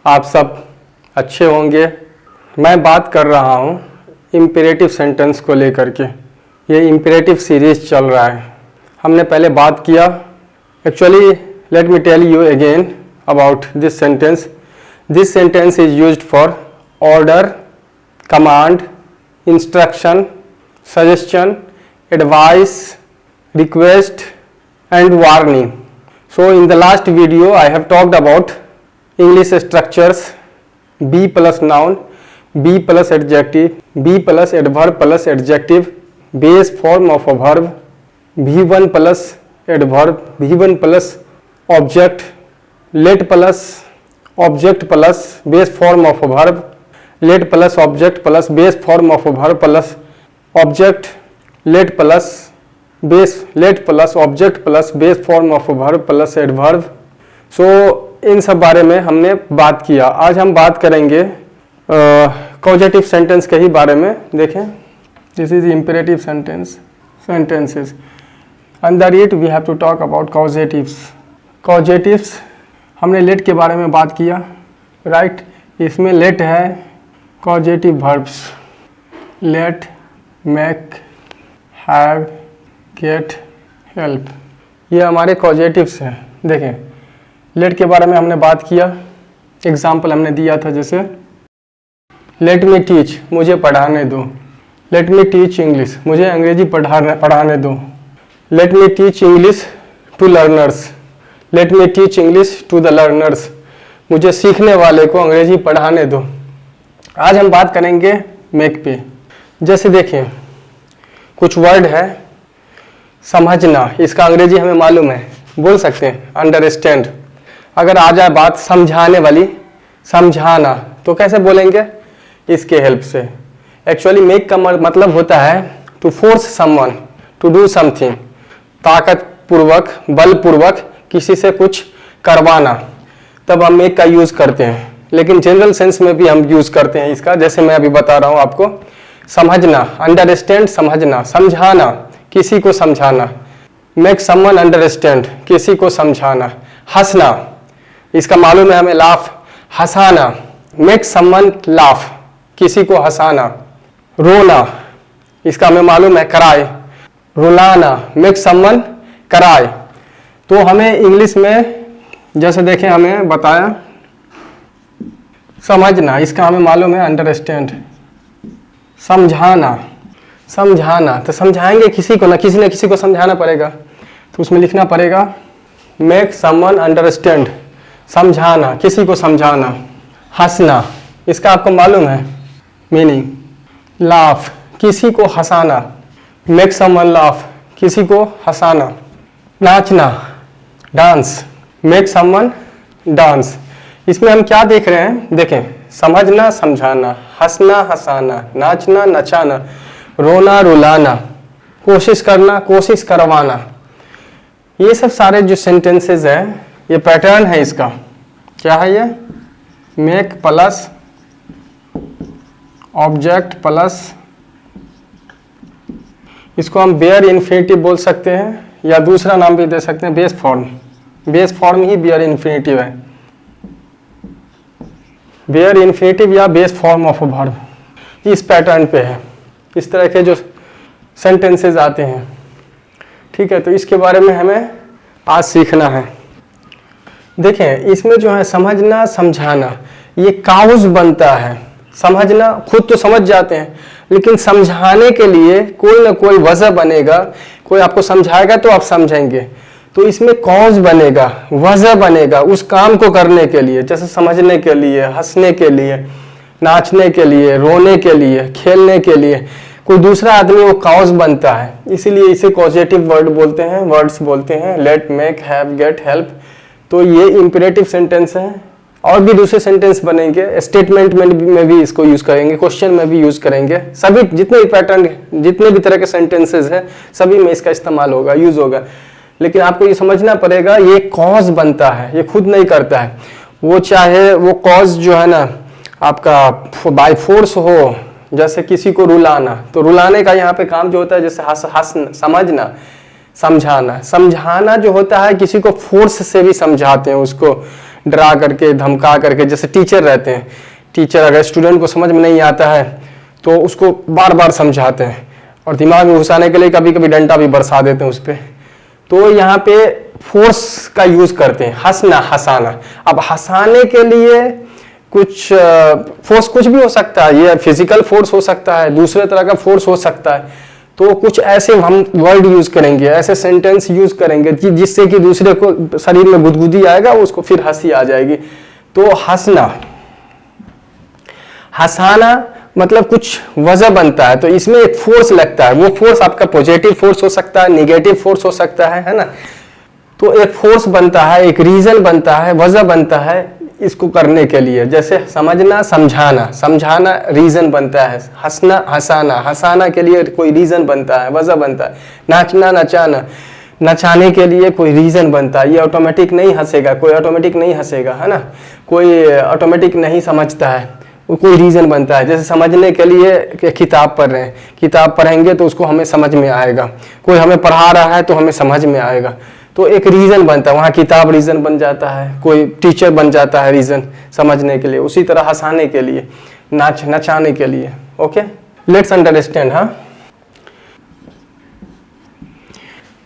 आप सब अच्छे होंगे। मैं बात कर रहा हूँ इम्पेरेटिव सेंटेंस को लेकर के। ये इम्पेरेटिव सीरीज चल रहा है। हमने पहले बात किया। Actually let me tell you again about this sentence. This sentence is used for order, command, instruction, suggestion, advice, request and warning. So in the last video I have talked about English structures: be plus noun, be plus adjective, be plus adverb plus adjective, base form of a verb, V1 plus adverb, V1 plus object, let plus object plus base form of a verb, let plus object plus base form of a verb plus object, let plus object plus base form of verb plus adverb. So इन सब बारे में हमने बात किया। आज हम बात करेंगे कॉजेटिव सेंटेंस के ही बारे में। देखें, this is imperative sentences. Under it we have to talk about causatives. Causatives हमने लेट के बारे में बात किया, राइट। इसमें लेट है causative verbs: let, make, have, get, help. ये हमारे कॉजेटिव्स हैं। देखें, लेट के बारे में हमने बात किया। एग्जाम्पल हमने दिया था, जैसे लेट मी टीच, मुझे पढ़ाने दो। लेट मी टीच इंग्लिश, मुझे अंग्रेजी पढ़ाने दो। Let me teach English to learners, let me teach English to the learners, मुझे सीखने वाले को अंग्रेजी पढ़ाने दो। आज हम बात करेंगे मेक पे। जैसे देखें, कुछ वर्ड है समझना, इसका अंग्रेजी हमें मालूम है, बोल सकते हैं अंडरस्टैंड। अगर आ जाए बात समझाने वाली, समझाना, तो कैसे बोलेंगे? इसके हेल्प से। एक्चुअली मेक का मतलब होता है to force someone to do something, ताकतपूर्वक, बलपूर्वक किसी से कुछ करवाना, तब हम मेक का यूज करते हैं। लेकिन जनरल सेंस में भी हम यूज करते हैं इसका। जैसे मैं अभी बता रहा हूँ आपको, समझना, अंडरस्टैंड, समझना, समझाना, किसी को समझाना। मेक समवन अंडरस्टैंड, किसी को समझाना। हंसना, इसका मालूम है हमें, लाफ, हंसाना। मेक समवन लाफ, किसी को हंसाना। रोना, इसका हमें मालूम है क्राई, रुलाना। Make someone cry. तो हमें इंग्लिश में जैसे देखें, हमें बताया समझना, इसका हमें मालूम है अंडरस्टैंड। समझाना, समझाना, तो समझाएंगे किसी को ना किसी को समझाना पड़ेगा, तो उसमें लिखना पड़ेगा मेक समवन अंडरस्टैंड, समझाना, किसी को समझाना। हंसना, इसका आपको मालूम है मीनिंग, लाफ, किसी को हंसाना। मेक समवन लाफ, किसी को हंसाना। नाचना, डांस, मेक समवन डांस। इसमें हम क्या देख रहे हैं? देखें, समझना, समझाना, हंसना, हंसाना, नाचना, नचाना, रोना, रुलाना, कोशिश करना, कोशिश करवाना। ये सब सारे जो सेंटेंसेस हैं, ये पैटर्न है इसका। क्या है ये? मेक प्लस ऑब्जेक्ट प्लस, इसको हम बेयर इन्फिनिटिव बोल सकते हैं, या दूसरा नाम भी दे सकते हैं बेस फॉर्म। बेस फॉर्म ही बेयर इन्फिनिटिव है। बेयर इन्फिनिटिव या base form of a verb, इस पैटर्न पे है। इस तरह के जो सेंटेंसेस आते हैं, ठीक है, तो इसके बारे में हमें आज सीखना है। देखें, इसमें जो है समझना, समझाना, ये काउज बनता है। समझना खुद तो समझ जाते हैं, लेकिन समझाने के लिए कोई ना कोई वजह बनेगा, कोई आपको समझाएगा तो आप समझेंगे, तो इसमें कॉज बनेगा, वजह बनेगा उस काम को करने के लिए। जैसे समझने के लिए, हंसने के लिए, नाचने के लिए, रोने के लिए, खेलने के लिए कोई दूसरा आदमी वो कॉज बनता है, इसीलिए इसे कॉजेटिव वर्ड बोलते हैं, वर्ड्स बोलते हैं। Let, make, have, get, help. तो ये इम्पेरेटिव सेंटेंस है। और भी दूसरे सेंटेंस बनेंगे, स्टेटमेंट में भी इसको यूज करेंगे, क्वेश्चन में भी यूज करेंगे। सभी जितने भी पैटर्न, जितने भी तरह के सेंटेंसेस हैं, सभी में इसका इस्तेमाल होगा, यूज होगा। लेकिन आपको ये समझना पड़ेगा, ये कॉज बनता है, ये खुद नहीं करता है। वो चाहे वो कॉज जो है ना आपका बाय फोर्स हो, जैसे किसी को रुलाना, तो रुलाने का यहाँ पे काम जो होता है, जैसे समझना, समझाना। समझाना जो होता है किसी को फोर्स से भी समझाते हैं, उसको डरा करके, धमका करके, जैसे टीचर रहते हैं, टीचर अगर स्टूडेंट को समझ में नहीं आता है तो उसको बार बार समझाते हैं और दिमाग में घुसाने के लिए कभी कभी डंडा भी बरसा देते हैं उस पर। तो यहाँ पे फोर्स का यूज करते हैं, हंसना, हंसाना। अब हंसाने के लिए कुछ फोर्स कुछ भी हो सकता है, ये फिजिकल फोर्स हो सकता है, दूसरे तरह का फोर्स हो सकता है। तो कुछ ऐसे हम वर्ड यूज करेंगे, ऐसे सेंटेंस यूज करेंगे जिससे कि दूसरे को शरीर में गुदगुदी आएगा, उसको फिर हंसी आ जाएगी। तो हंसना, हंसाना मतलब कुछ वजह बनता है, तो इसमें एक फोर्स लगता है। वो फोर्स आपका पॉजिटिव फोर्स हो सकता है, नेगेटिव फोर्स हो सकता है ना। तो एक फोर्स बनता है, एक रीजन बनता है, वजह बनता है इसको करने के लिए। जैसे समझना, समझाना, समझाना रीजन बनता है। हंसना, हंसाना, हंसाना के लिए कोई रीजन बनता है, वजह बनता है। नाचना, नचाना, नचाने के लिए कोई रीजन बनता है। ये ऑटोमेटिक नहीं हंसेगा, कोई ऑटोमेटिक नहीं हंसेगा, है ना। कोई ऑटोमेटिक नहीं समझता है, वो कोई रीजन बनता है। जैसे समझने के लिए किताब पढ़ रहे हैं, किताब पढ़ेंगे तो उसको हमें समझ में आएगा। कोई हमें पढ़ा रहा है तो हमें समझ में आएगा। तो एक रीजन बनता है, वहाँ किताब रीजन बन जाता है, कोई टीचर बन जाता है रीजन समझने के लिए। उसी तरह हंसाने के लिए, नचाने के लिए। Okay, let's understand. हाँ,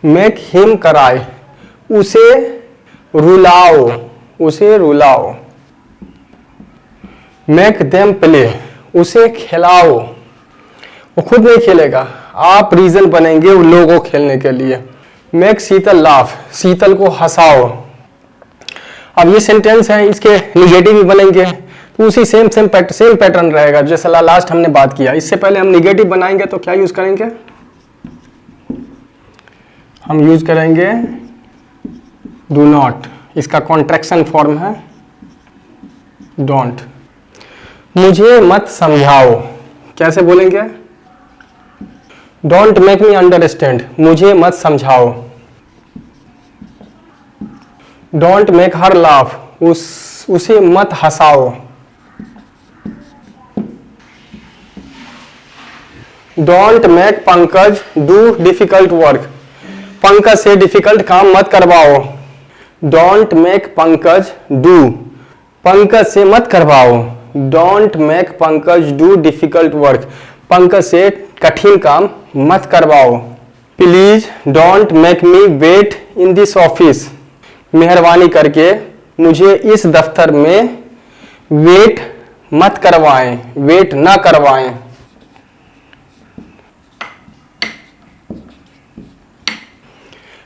मेक हिम क्राई, उसे रुलाओ, उसे रुलाओ। मेक देम प्ले, उसे खिलाओ। वो खुद नहीं खेलेगा, आप रीजन बनेंगे उन लोगों को खेलने के लिए। मेक शीतल लाफ, शीतल को हंसाओ। अब ये सेंटेंस है, इसके निगेटिव भी बनेंगे, तो उसी सेम पैटर्न रहेगा जैसा लास्ट हमने बात किया। इससे पहले हम निगेटिव बनाएंगे तो क्या यूज करेंगे, हम यूज करेंगे डू नॉट। इसका कॉन्ट्रैक्शन फॉर्म है डोंट। मुझे मत समझाओ, कैसे बोलेंगे, डोंट मेक मी अंडरस्टैंड, मुझे मत समझाओ। डोंट मेक हर लाफ, उसे मत हंसाओ। Don't make Pankaj do difficult work, Pankaj से डिफिकल्ट काम मत करवाओ। Don't make Pankaj do, Pankaj से मत करवाओ। Don't make Pankaj do difficult work, Pankaj से कठिन काम मत करवाओ। Please don't make me wait in this office, मेहरबानी करके मुझे इस दफ्तर में वेट मत करवाएं, वेट ना करवाएं।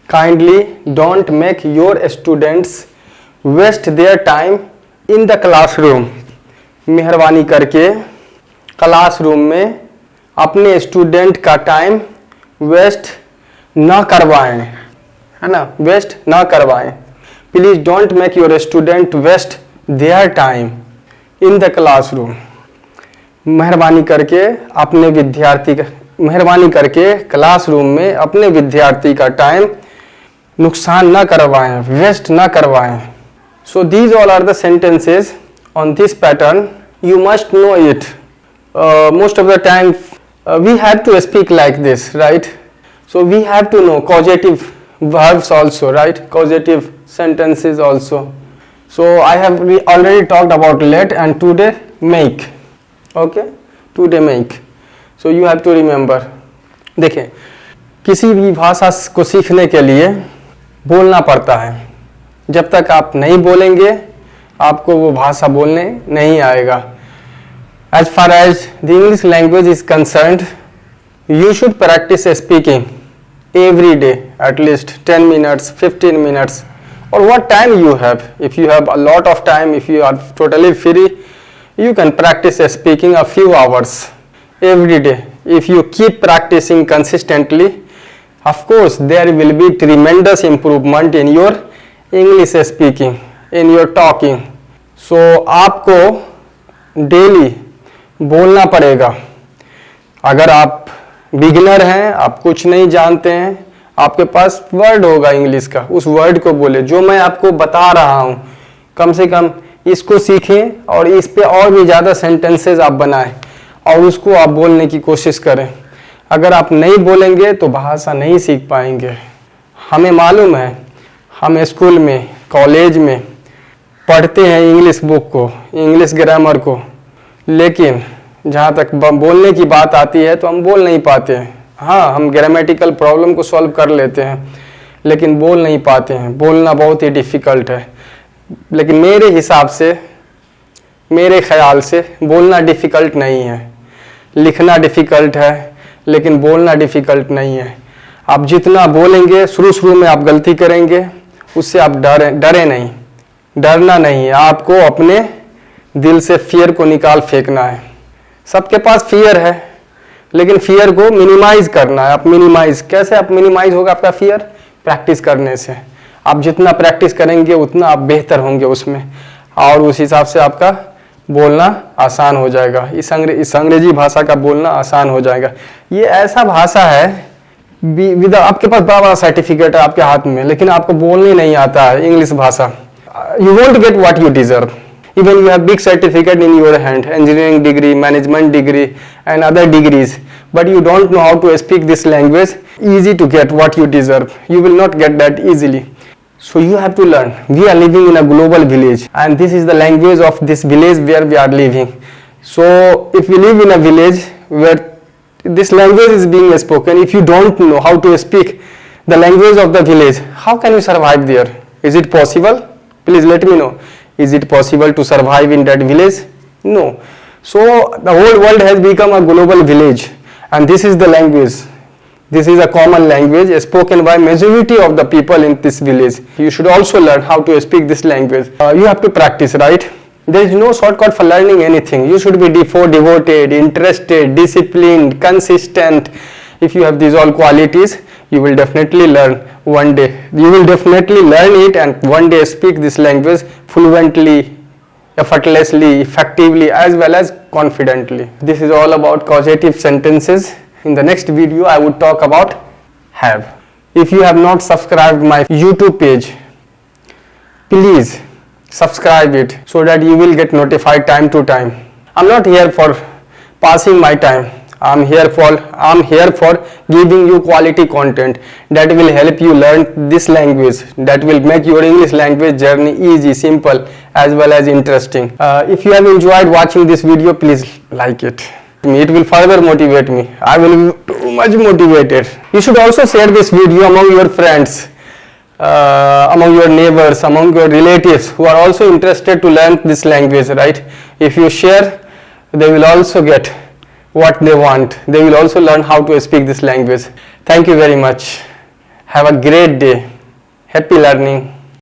Kindly don't make your students waste their time in the classroom, मेहरबानी करके क्लासरूम में अपने स्टूडेंट का टाइम वेस्ट ना करवाएं, है ना, वेस्ट ना करवाएं। Please don't make your student waste their time in the classroom, मेहरबानी करके अपने विद्यार्थी का, मेहरबानी करके क्लासरूम में अपने विद्यार्थी का टाइम नुकसान ना करवाएं, वेस्ट ना करवाएं। So these all are the sentences on this pattern. You must know it. Most of the time we have to speak like this, right? So we have to know causative verbs also, right? Causative sentences also. So I have already talked about let and today make. Okay, today make. So you have to remember. देखें, किसी भी भाषा को सीखने के लिए बोलना पड़ता है। जब तक आप नहीं बोलेंगे आपको वो भाषा बोलने नहीं आएगा। As far as the English language is concerned, you should practice speaking every day, at least 10 minutes, 15 minutes, or what time you have. If you have a lot of time, if you are totally free, you can practice speaking a few hours every day. If you keep practicing consistently, of course there will be tremendous improvement in your English speaking, in your talking. So आपको daily बोलना पड़ेगा। अगर आप beginner हैं, आप कुछ नहीं जानते हैं, आपके पास वर्ड होगा इंग्लिश का, उस वर्ड को बोले। जो मैं आपको बता रहा हूँ कम से कम इसको सीखें और इस पे और भी ज़्यादा सेंटेंसेस आप बनाएं और उसको आप बोलने की कोशिश करें। अगर आप नहीं बोलेंगे तो भाषा नहीं सीख पाएंगे। हमें मालूम है, हम स्कूल में, कॉलेज में पढ़ते हैं इंग्लिश बुक को, इंग्लिश ग्रामर को, लेकिन जहाँ तक बोलने की बात आती है तो हम बोल नहीं पाते हैं। हाँ, हम ग्रामेटिकल प्रॉब्लम को सॉल्व कर लेते हैं, लेकिन बोल नहीं पाते हैं। बोलना बहुत ही डिफ़िकल्ट है। लेकिन मेरे हिसाब से, मेरे ख्याल से बोलना डिफ़िकल्ट नहीं है। लिखना डिफ़िकल्ट है, लेकिन बोलना डिफ़िकल्ट नहीं है। आप जितना बोलेंगे, शुरू में आप गलती करेंगे, उससे आप डरे नहीं। डरना नहीं है, आपको अपने दिल से फियर को निकाल फेंकना है। सबके पास फियर है, लेकिन फियर को मिनिमाइज करना है। आप मिनिमाइज कैसे, आप मिनिमाइज होगा आपका फियर? प्रैक्टिस करने से। आप जितना प्रैक्टिस करेंगे उतना आप बेहतर होंगे उसमें, और उस हिसाब से आपका बोलना आसान हो जाएगा। इस अंग्रेजी भाषा का बोलना आसान हो जाएगा। ये ऐसा भाषा है, आपके पास बड़ा बड़ा सर्टिफिकेट है आपके हाथ में, लेकिन आपको बोलने नहीं आता है इंग्लिश भाषा। You won't get what you deserve. Even you have big certificate in your hand, engineering degree, management degree, and other degrees, but you don't know how to speak this language easy to get what you deserve. You will not get that easily. So you have to learn. We are living in a global village, and this is the language of this village where we are living. So if we live in a village where this language is being spoken, if you don't know how to speak the language of the village, how can you survive there? Is it possible? Please let me know. Is it possible to survive in that village? No. So the whole world has become a global village, and this is the language. This is a common language spoken by majority of the people in this village. You should also learn how to speak this language. You have to practice, right? There is no shortcut for learning anything. You should be devoted, interested, disciplined, consistent. If you have these all qualities, you will definitely learn one day. You will definitely learn it and one day speak this language fluently, effortlessly, effectively, as well as confidently. This is all about causative sentences. In the next video, I would talk about have. If you have not subscribed my YouTube page, please subscribe it so that you will get notified time to time. I'm not here for passing my time. I'm here for giving you quality content that will help you learn this language, that will make your English language journey easy, simple, as well as interesting. If you have enjoyed watching this video, please like it. It will further motivate me. I will be too much motivated. You should also share this video among your friends, among your neighbors, among your relatives who are also interested to learn this language, right? If you share, they will also get what they want. They will also learn how to speak this language. Thank you very much. Have a great day. Happy learning.